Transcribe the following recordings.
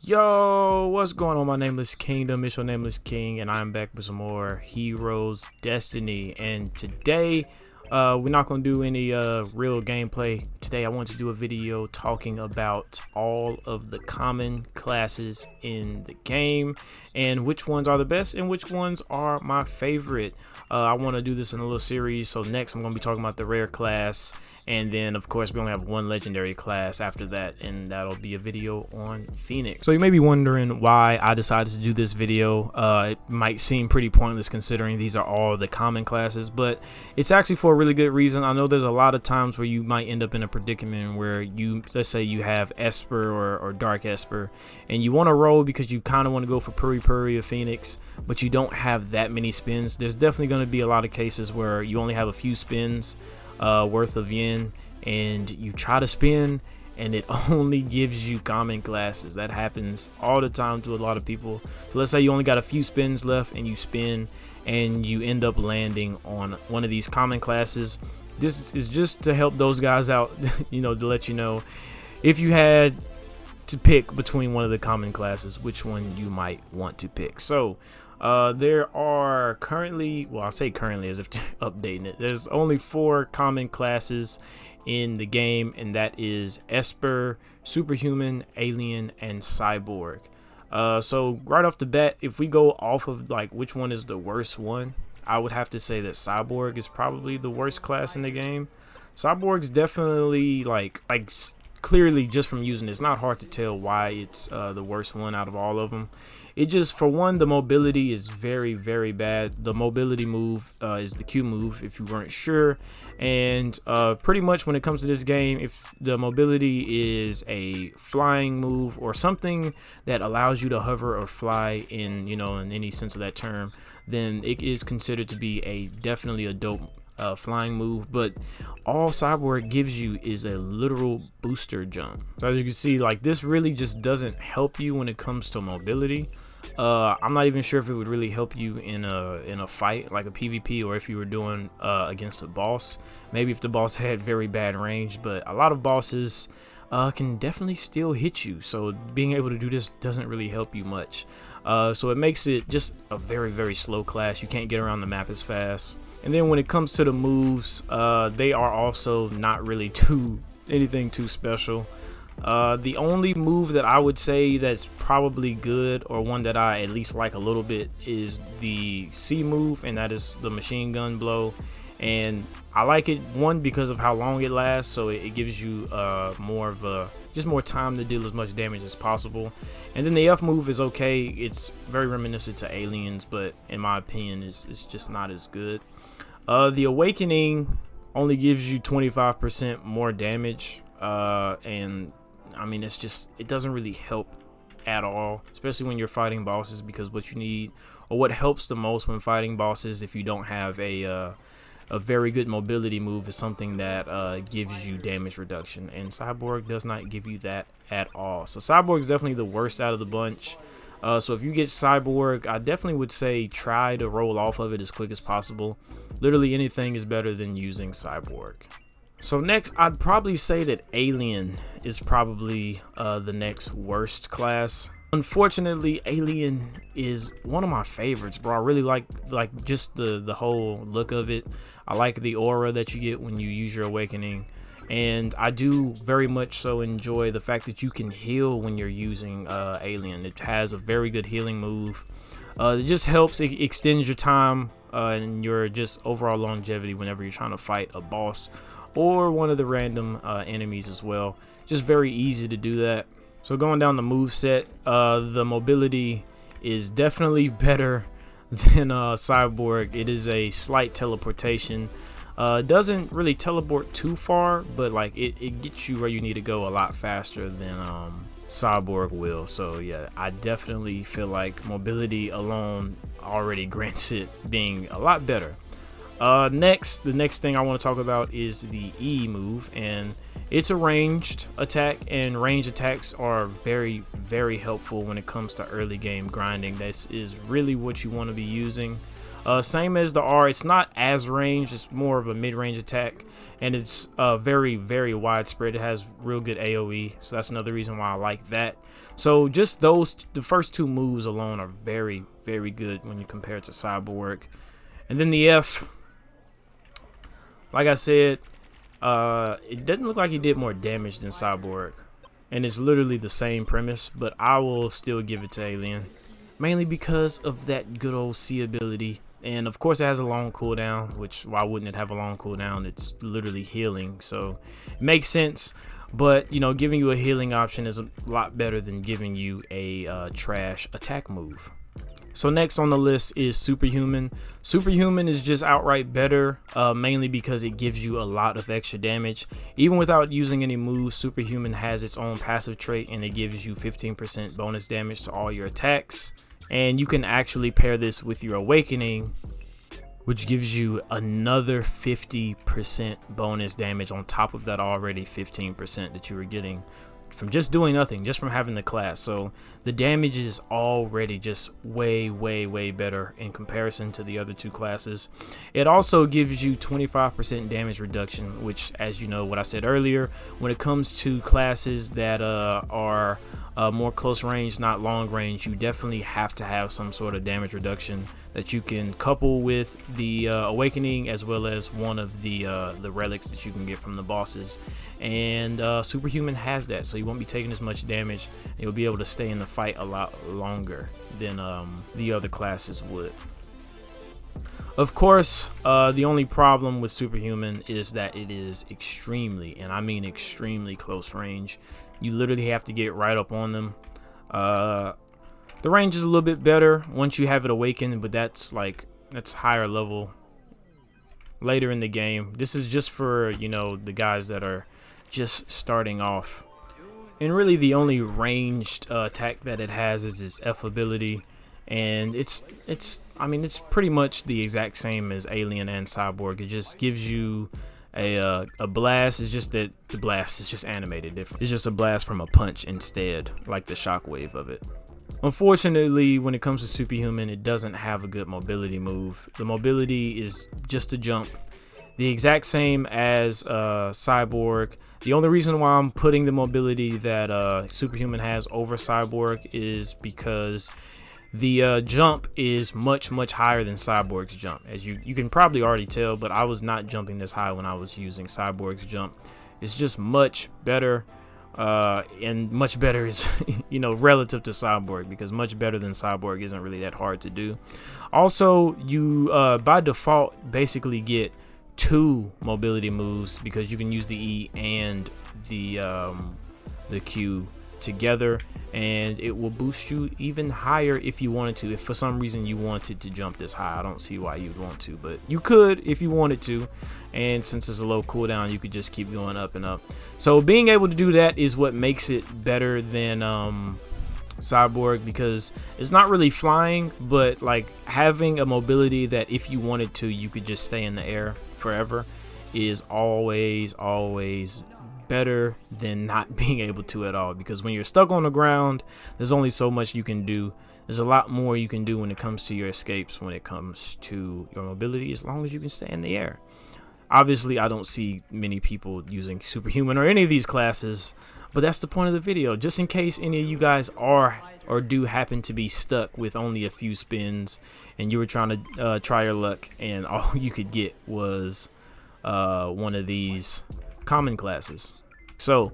Yo, what's going on, my nameless kingdom? It's your nameless king, and I'm back with some more Heroes Destiny. And today, we're not going to do any real gameplay. Today, I want to do a video talking about all of the common classes in the game and which ones are the best and which ones are my favorite. I want to do this in a little series. So next, I'm going to be talking about the rare class. And then, of course, we only have one legendary class after that, and that'll be a video on Phoenix. So you may be wondering why I decided to do this video. It might seem pretty pointless considering these are all the common classes, but it's actually for a really good reason. I know there's a lot of times where you might end up in a predicament where let's say you have Esper or Dark Esper, and you want to roll because you kind of want to go for Puri or Phoenix, but you don't have that many spins. There's definitely going to be a lot of cases where you only have a few spins worth of yen, and you try to spin and it only gives you common classes. That happens all the time to a lot of people. So let's say you only got a few spins left and you spin and you end up landing on one of these common classes. This is just to help those guys out, you know, to let you know if you had to pick between one of the common classes, which one you might want to pick. So there are currently, well, I'll say currently as if updating it, there's only 4 common classes in the game, and that is Esper, Superhuman, Alien, and Cyborg. So right off the bat, if we go off of like which one is the worst one, I would have to say that Cyborg is probably the worst class in the game. Cyborg's definitely like clearly, just from using it, it's not hard to tell why it's the worst one out of all of them. It just, for one, the mobility is very, very bad. The mobility move is the Q move, if you weren't sure. And pretty much when it comes to this game, if the mobility is a flying move or something that allows you to hover or fly in, you know, in any sense of that term, then it is considered to be definitely a dope flying move. But all Cyborg gives you is a literal booster jump. So as you can see, like, this really just doesn't help you when it comes to mobility. I'm not even sure if it would really help you in a fight, like a PvP, or if you were doing against a boss. Maybe if the boss had very bad range, but a lot of bosses can definitely still hit you, so being able to do this doesn't really help you much. So it makes it just a very, very slow class. You can't get around the map as fast. And then when it comes to the moves, they are also not really anything too special. The only move that I would say that's probably good, or one that I at least like a little bit, is the C move, and that is the machine gun blow. And I like it, one, because of how long it lasts, so it gives you just more time to deal as much damage as possible. And then the F move is okay. It's very reminiscent to Aliens, but in my opinion it's just not as good. The Awakening only gives you 25% more damage, and I mean, it doesn't really help at all, especially when you're fighting bosses, because what you need, or what helps the most when fighting bosses, if you don't have a very good mobility move, is something that gives you damage reduction, and Cyborg does not give you that at all. So Cyborg is definitely the worst out of the bunch. So if you get Cyborg, I definitely would say try to roll off of it as quick as possible. Literally anything is better than using Cyborg. So next, I'd probably say that Alien is probably the next worst class. Unfortunately, Alien is one of my favorites, bro. I really like just the whole look of it. I like the aura that you get when you use your Awakening, and I do very much so enjoy the fact that you can heal when you're using Alien. It has a very good healing move. It just helps, it extends your time and your just overall longevity whenever you're trying to fight a boss or one of the random enemies as well. Just very easy to do that. So going down the move set, the mobility is definitely better than Cyborg. It is a slight teleportation. It doesn't really teleport too far, but like it gets you where you need to go a lot faster than Cyborg will. So yeah, I definitely feel like mobility alone already grants it being a lot better. The next thing I want to talk about is the E move, and it's a ranged attack, and ranged attacks are very, very helpful when it comes to early game grinding. This is really what you want to be using. Same as the R, it's not as ranged, it's more of a mid-range attack, and it's very, very widespread. It has real good AoE, so that's another reason why I like that. So just the first two moves alone are very, very good when you compare it to Cyborg. And then the F, like I said, it doesn't look like he did more damage than Cyborg, and it's literally the same premise, but I will still give it to Alien, mainly because of that good old C ability. And of course it has a long cooldown, which why wouldn't it have a long cooldown? It's literally healing, so it makes sense. But you know, giving you a healing option is a lot better than giving you a trash attack move. So next on the list is Superhuman. Superhuman is just outright better, mainly because it gives you a lot of extra damage. Even without using any moves, Superhuman has its own passive trait, and it gives you 15% bonus damage to all your attacks. And you can actually pair this with your Awakening, which gives you another 50% bonus damage on top of that already 15% that you were getting from just doing nothing, just from having the class. So the damage is already just way, way, way better in comparison to the other two classes. It also gives you 25% damage reduction, which, as you know what I said earlier, when it comes to classes that are more close range, not long range, you definitely have to have some sort of damage reduction that you can couple with the Awakening, as well as one of the relics that you can get from the bosses. And Superhuman has that, so you won't be taking as much damage. You'll be able to stay in the fight a lot longer than the other classes would. Of course, the only problem with Superhuman is that it is extremely, and I mean extremely, close range. You literally have to get right up on them. The range is a little bit better once you have it awakened, but that's higher level later in the game. This is just for, you know, the guys that are just starting off. And really the only ranged attack that it has is its F ability, and it's pretty much the exact same as Alien and Cyborg. It just gives you a blast. It's just that the blast is just animated different. It's just a blast from a punch instead, like the shockwave of it. Unfortunately, when it comes to Superhuman, it doesn't have a good mobility move. The mobility is just a jump, the exact same as Cyborg. The only reason why I'm putting the mobility that Superhuman has over Cyborg is because the jump is much higher than Cyborg's jump. As you can probably already tell, but I was not jumping this high when I was using Cyborg's jump. It's just much better, and much better is you know, relative to Cyborg, because much better than Cyborg isn't really that hard to do. Also, you by default basically get 2 mobility moves, because you can use the E and the Q together, and it will boost you even higher if you wanted to. If for some reason you wanted to jump this high, I don't see why you'd want to, but you could if you wanted to. And since it's a low cooldown, you could just keep going up and up. So being able to do that is what makes it better than Cyborg, because it's not really flying, but like having a mobility that if you wanted to, you could just stay in the air forever is always better than not being able to at all. Because when you're stuck on the ground, there's only so much you can do. There's a lot more you can do when it comes to your escapes, when it comes to your mobility, as long as you can stay in the air. Obviously, I don't see many people using Superhuman or any of these classes, but that's the point of the video. Just in case any of you guys are or do happen to be stuck with only a few spins and you were trying to try your luck and all you could get was one of these common classes. So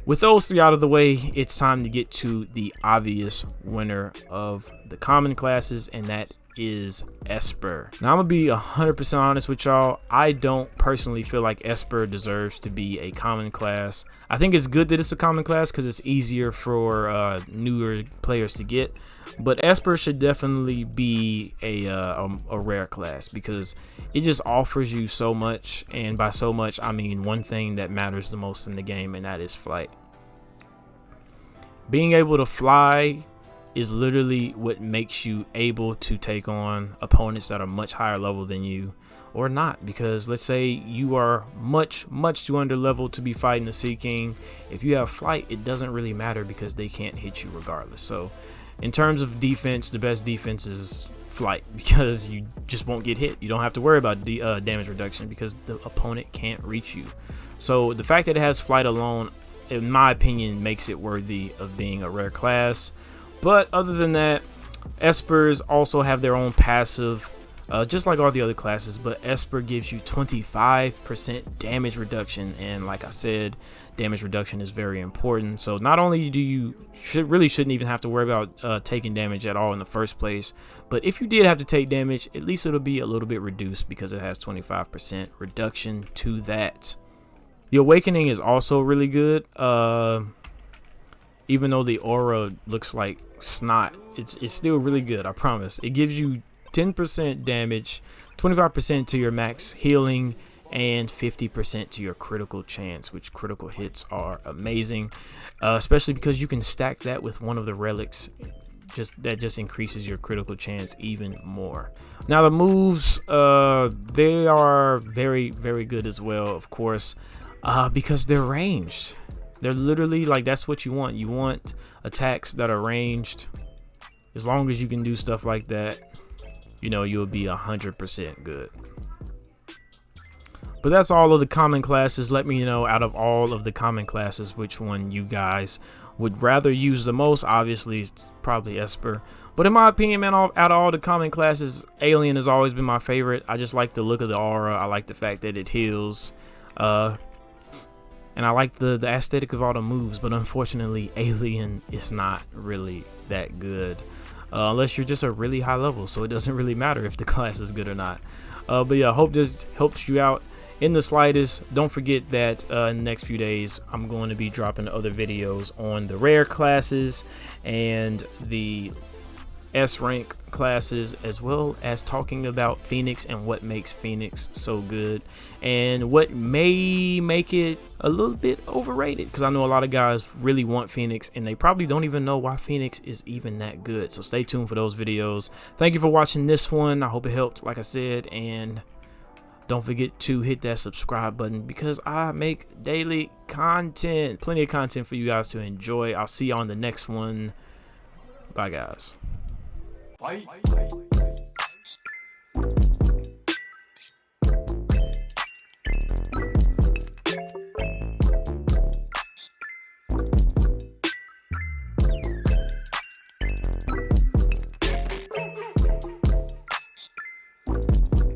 with those 3 out of the way, it's time to get to the obvious winner of the common classes, and that is Esper. Now I'm gonna be 100% honest with y'all. I don't personally feel like Esper deserves to be a common class. I think it's good that it's a common class because it's easier for newer players to get, but Esper should definitely be a rare class, because it just offers you so much, and by so much I mean one thing that matters the most in the game, and that is flight. Being able to fly is literally what makes you able to take on opponents that are much higher level than you, or not, because let's say you are much too under level to be fighting the Sea King. If you have flight, it doesn't really matter because they can't hit you regardless. So in terms of defense, the best defense is flight, because you just won't get hit. You don't have to worry about the damage reduction because the opponent can't reach you. So the fact that it has flight alone, in my opinion, makes it worthy of being a rare class. But other than that, Espers also have their own passive, just like all the other classes, but Esper gives you 25% damage reduction, and like I said, damage reduction is very important. So not only do you shouldn't even have to worry about taking damage at all in the first place, but if you did have to take damage, at least it'll be a little bit reduced because it has 25% reduction to that. The awakening is also really good. Even though the aura looks like snot, it's still really good, I promise. It gives you 10% damage, 25% to your max healing, and 50% to your critical chance, which critical hits are amazing, especially because you can stack that with one of the relics. That just increases your critical chance even more. Now the moves, they are very good as well, of course, because they're ranged. They're literally like, that's what you want. You want attacks that are ranged. As long as you can do stuff like that, you know, you'll be 100% good. But that's all of the common classes. Let me know, out of all of the common classes, which one you guys would rather use the most. Obviously, it's probably Esper. But in my opinion, man, out of all the common classes, Alien has always been my favorite. I just like the look of the aura. I like the fact that it heals. And I like the aesthetic of all the moves. But unfortunately, Alien is not really that good. Unless you're just a really high level, so it doesn't really matter if the class is good or not. But yeah, I hope this helps you out in the slightest. Don't forget that in the next few days, I'm going to be dropping other videos on the rare classes and the S rank classes, as well as talking about Phoenix and what makes Phoenix so good and what may make it a little bit overrated, because I know a lot of guys really want Phoenix and they probably don't even know why Phoenix is even that good. So stay tuned for those videos. Thank you for watching this one. I hope it helped, like I said, and don't forget to hit that subscribe button because I make daily content, plenty of content for you guys to enjoy. I'll see you on the next one. Bye guys. Bye.